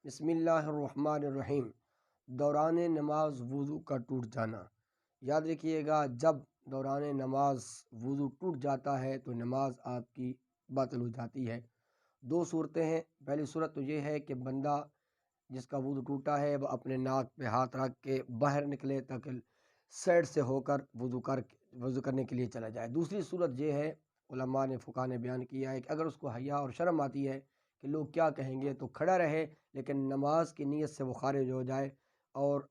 بسم اللہ الرحمن الرحیم۔ دوران نماز وضو کا ٹوٹ جانا۔ یاد رکھیے گا، جب دوران نماز وضو ٹوٹ جاتا ہے تو نماز آپ کی باطل ہو جاتی ہے۔ دو صورتیں ہیں۔ پہلی صورت تو یہ ہے کہ بندہ جس کا وضو ٹوٹا ہے وہ اپنے ناک پہ ہاتھ رکھ کے باہر نکلے تاکہ سائڈ سے ہو کر وضو کرنے کے لیے چلا جائے۔ دوسری صورت یہ ہے، علماء نے فقہاء نے بیان کیا ہے کہ اگر اس کو حیا اور شرم آتی ہے کہ لوگ کیا کہیں گے تو کھڑا رہے، لیکن نماز کی نیت سے وہ خارج ہو جائے اور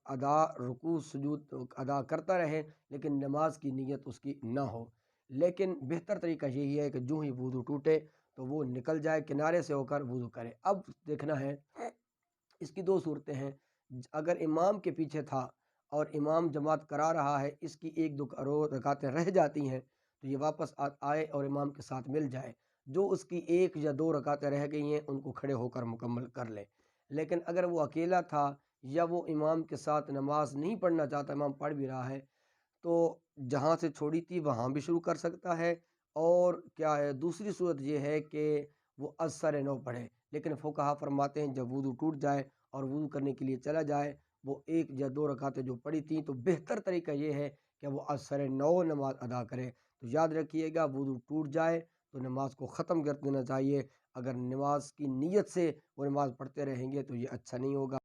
رکوع سجود ادا کرتا رہے، لیکن نماز کی نیت اس کی نہ ہو۔ لیکن بہتر طریقہ یہی ہے کہ جو ہی وضو ٹوٹے تو وہ نکل جائے، کنارے سے ہو کر وضو کرے۔ اب دیکھنا ہے، اس کی دو صورتیں ہیں۔ اگر امام کے پیچھے تھا اور امام جماعت کرا رہا ہے، اس کی ایک دو رکعتیں رہ جاتی ہیں تو یہ واپس آئے اور امام کے ساتھ مل جائے۔ جو اس کی ایک یا دو رکعتیں رہ گئی ہیں ان کو کھڑے ہو کر مکمل کر لے۔ لیکن اگر وہ اکیلا تھا یا وہ امام کے ساتھ نماز نہیں پڑھنا چاہتا، امام پڑھ بھی رہا ہے، تو جہاں سے چھوڑی تھی وہاں بھی شروع کر سکتا ہے۔ اور کیا ہے، دوسری صورت یہ ہے کہ وہ از سر نو پڑھے۔ لیکن فقہا فرماتے ہیں جب وضو ٹوٹ جائے اور وضو کرنے کے لیے چلا جائے، وہ ایک یا دو رکعتیں جو پڑھی تھیں تو بہتر طریقہ یہ ہے کہ وہ از سر نو نماز ادا کرے۔ تو یاد رکھیے گا، وضو ٹوٹ جائے تو نماز کو ختم کر دینا چاہیے۔ اگر نماز کی نیت سے وہ نماز پڑھتے رہیں گے تو یہ اچھا نہیں ہوگا۔